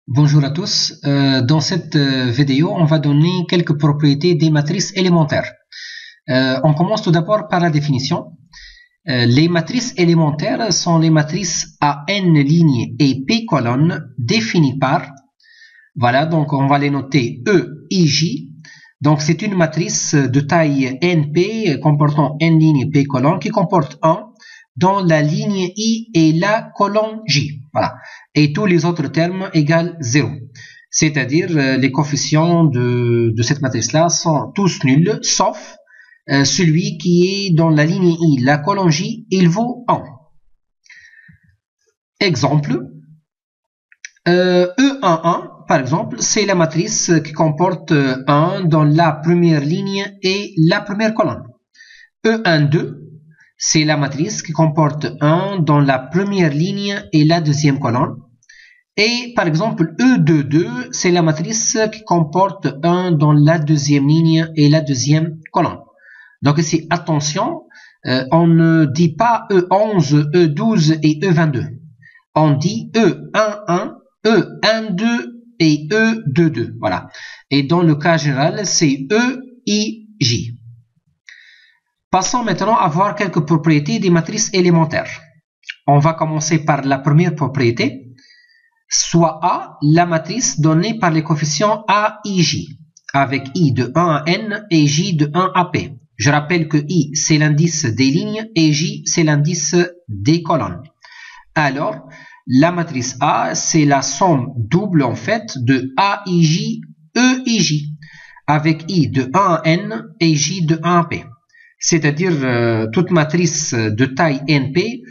Bonjour à tous. Dans cette vidéo, on va donner quelques propriétés des matrices élémentaires. On commence tout d'abord par la définition. Les matrices élémentaires sont les matrices à n lignes et p colonnes définies par, voilà, donc on va les noter E, I, J. Donc c'est une matrice de taille NP comportant n lignes et p colonnes qui comporte 1 dans la ligne I et la colonne J. Voilà. Et tous les autres termes égale 0. C'est-à-dire les coefficients de cette matrice-là sont tous nuls, sauf celui qui est dans la ligne I, la colonne J, il vaut 1. Exemple, E11, par exemple, c'est la matrice qui comporte 1 dans la première ligne et la première colonne. E12, c'est la matrice qui comporte 1 dans la première ligne et la deuxième colonne. Et par exemple, E22, c'est la matrice qui comporte 1 dans la deuxième ligne et la deuxième colonne. Donc ici, attention, on ne dit pas E11, E12 et E22. On dit E11, E12 et E22. Voilà. Et dans le cas général, c'est E, I, J. Passons maintenant à voir quelques propriétés des matrices élémentaires. On va commencer par la première propriété. Soit A, la matrice donnée par les coefficients A, I, J, avec I de 1 à N et J de 1 à P. Je rappelle que I, c'est l'indice des lignes et J, c'est l'indice des colonnes. Alors, la matrice A, c'est la somme double en fait de A, I, J, E, I, J, avec I de 1 à N et J de 1 à P. C'est-à-dire toute matrice de taille NP,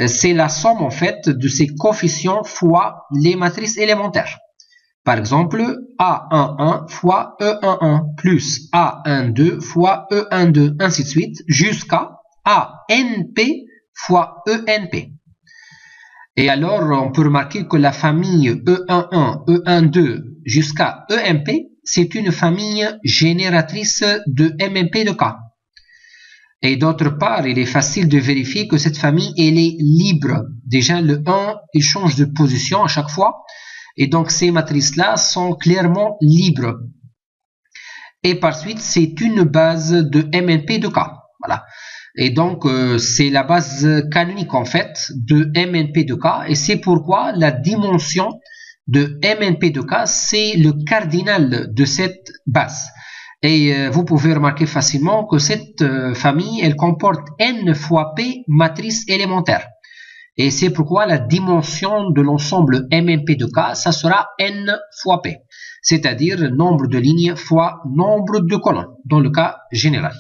c'est la somme en fait de ces coefficients fois les matrices élémentaires. Par exemple, A11 fois E11 plus A12 fois E12, ainsi de suite, jusqu'à ANP fois ENP. Et alors, on peut remarquer que la famille E11, E12 jusqu'à EMP, c'est une famille génératrice de MMP de K. Et d'autre part, il est facile de vérifier que cette famille, elle est libre. Déjà, le 1, il change de position à chaque fois. Et donc, ces matrices-là sont clairement libres. Et par suite, c'est une base de MNP de K. Voilà. Et donc, c'est la base canonique, en fait, de MNP de K. Et c'est pourquoi la dimension de MNP de K, c'est le cardinal de cette base. Et vous pouvez remarquer facilement que cette famille, elle comporte n fois p matrices élémentaires. Et c'est pourquoi la dimension de l'ensemble MMP de K, ça sera n fois p. C'est-à-dire nombre de lignes fois nombre de colonnes, dans le cas général.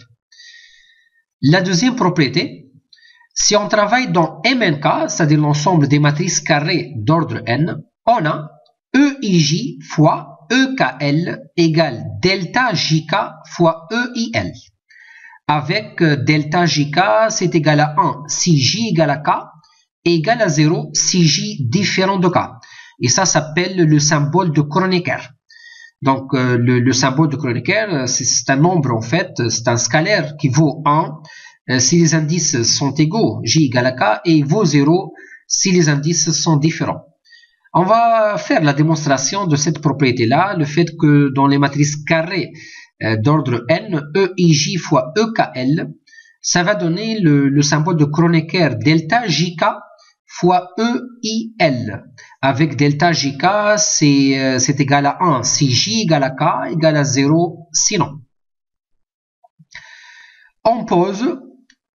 La deuxième propriété, si on travaille dans MNK, c'est-à-dire l'ensemble des matrices carrées d'ordre n, on a EIJ fois EKL égale delta JK fois EIL. Avec delta JK, c'est égal à 1 si J égale à K, égale à 0 si J différent de K. Et ça s'appelle le symbole de Kronecker. Donc, le symbole de Kronecker, c'est un nombre en fait, c'est un scalaire qui vaut 1 si les indices sont égaux, J égale à K, et vaut 0 si les indices sont différents. On va faire la démonstration de cette propriété-là, le fait que dans les matrices carrées d'ordre n, EIJ fois EKL, ça va donner le symbole de Kronecker delta JK fois EIL. Avec delta JK, c'est égal à 1 si J égale à K, égale à 0 sinon. On pose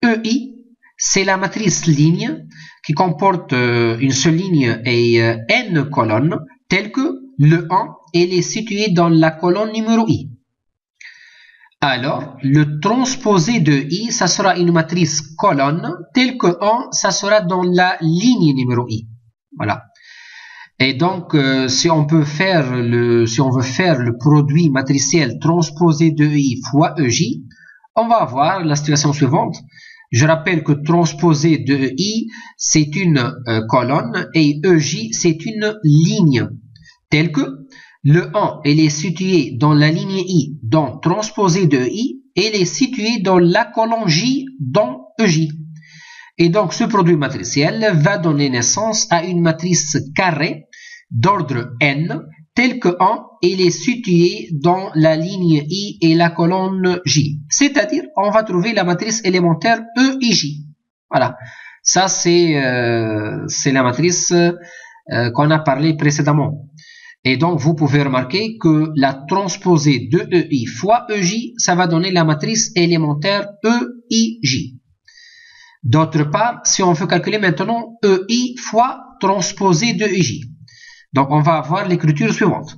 EI, c'est la matrice ligne qui comporte une seule ligne et n colonnes, telle que le 1, elle est situé dans la colonne numéro I. Alors, le transposé de I, ça sera une matrice colonne, telle que 1, ça sera dans la ligne numéro I. Voilà. Et donc, si on veut faire le produit matriciel transposé de I fois EJ, on va avoir la situation suivante. Je rappelle que transposé de I, c'est une colonne et EJ, c'est une ligne. Telle que le 1, elle est située dans la ligne I, donc transposé de I, elle est située dans la colonne J, dans EJ. Et donc, ce produit matriciel va donner naissance à une matrice carrée d'ordre n, tel que 1, il est situé dans la ligne I et la colonne J. C'est-à-dire, on va trouver la matrice élémentaire E et J. Voilà. Ça, c'est la matrice qu'on a parlé précédemment. Et donc, vous pouvez remarquer que la transposée de EI fois EJ, ça va donner la matrice élémentaire EIJ. D'autre part, si on veut calculer maintenant EI fois transposée de EJ, donc on va avoir l'écriture suivante.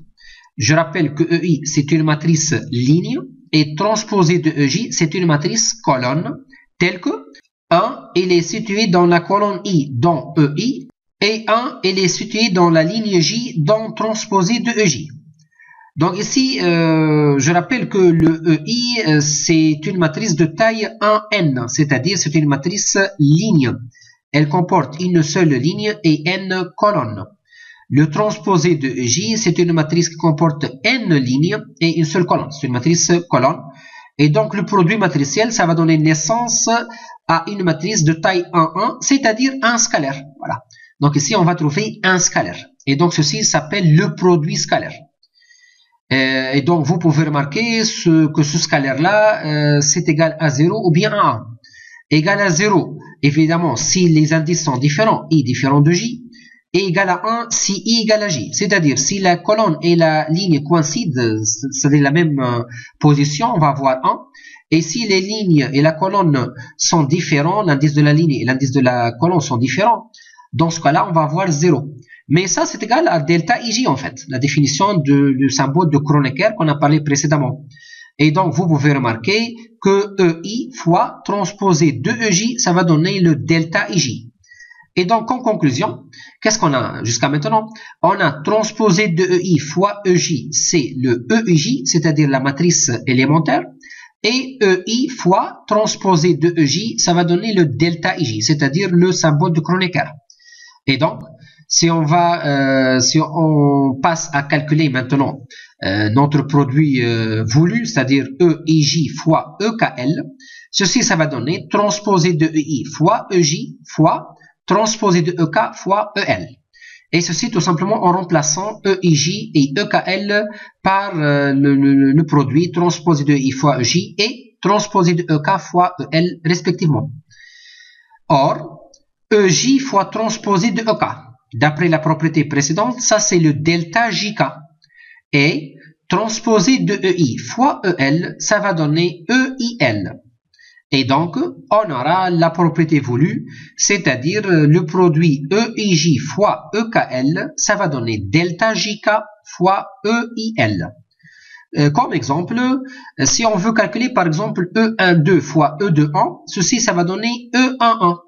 Je rappelle que EI, c'est une matrice ligne et transposée de EJ, c'est une matrice colonne, telle que 1, il est situé dans la colonne I dans EI, et 1, il est situé dans la ligne J dans transposée de EJ. Donc ici, je rappelle que le EI, c'est une matrice de taille 1n, c'est-à-dire c'est une matrice ligne. Elle comporte une seule ligne et n colonnes. Le transposé de EJ, c'est une matrice qui comporte n lignes et une seule colonne. C'est une matrice colonne. Et donc le produit matriciel, ça va donner naissance à une matrice de taille 1,1, c'est-à-dire un scalaire. Voilà. Donc ici, on va trouver un scalaire. Et donc ceci s'appelle le produit scalaire. Et donc vous pouvez remarquer que ce scalaire-là, c'est égal à 0 ou bien à 1. Égal à 0, évidemment, si les indices sont différents, I différent de J. Et égal à 1 si I égale à J. C'est-à-dire, si la colonne et la ligne coïncident, c'est la même position, on va avoir 1. Et si les lignes et la colonne sont différents, l'indice de la ligne et l'indice de la colonne sont différents, dans ce cas-là, on va avoir 0. Mais ça, c'est égal à delta IJ, en fait, la définition du symbole de Kronecker qu'on a parlé précédemment. Et donc, vous pouvez remarquer que EI fois transposé de EJ, ça va donner le delta IJ. Et donc, en conclusion, qu'est-ce qu'on a jusqu'à maintenant? On a transposé de EI fois EJ, c'est le EIJ, c'est-à-dire la matrice élémentaire. Et EI fois transposé de EJ, ça va donner le delta IJ, c'est-à-dire le symbole de Kronecker. Et donc, si on passe à calculer maintenant notre produit voulu, c'est-à-dire EIJ fois EKL, ceci, ça va donner transposé de EI fois EJ fois transposé de EK fois EL. Et ceci tout simplement en remplaçant EIJ et EKL par le produit transposé de EI fois EJ et transposé de EK fois EL respectivement. Or, EJ fois transposé de EK, d'après la propriété précédente, ça c'est le delta JK. Et transposé de EI fois EL, ça va donner EIL. Et donc, on aura la propriété voulue, c'est-à-dire le produit EIJ fois EKL, ça va donner delta JK fois EIL. Comme exemple, si on veut calculer par exemple E12 fois E21, ceci, ça va donner E11.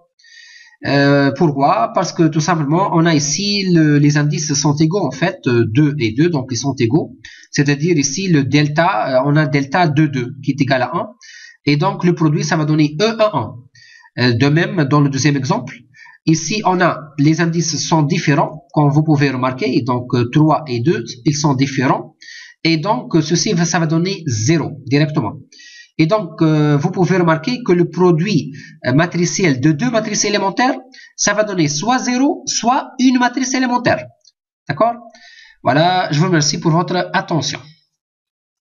Pourquoi? Parce que tout simplement, on a ici les indices sont égaux en fait, 2 et 2, donc ils sont égaux. C'est-à-dire ici le delta, on a delta de 2 qui est égal à 1. Et donc le produit, ça va donner E11. De même, dans le deuxième exemple, ici on a les indices sont différents, comme vous pouvez remarquer. Donc 3 et 2, ils sont différents. Et donc ceci, ça va donner 0 directement. Et donc, vous pouvez remarquer que le produit matriciel de deux matrices élémentaires, ça va donner soit 0, soit une matrice élémentaire. D'accord? Voilà, je vous remercie pour votre attention.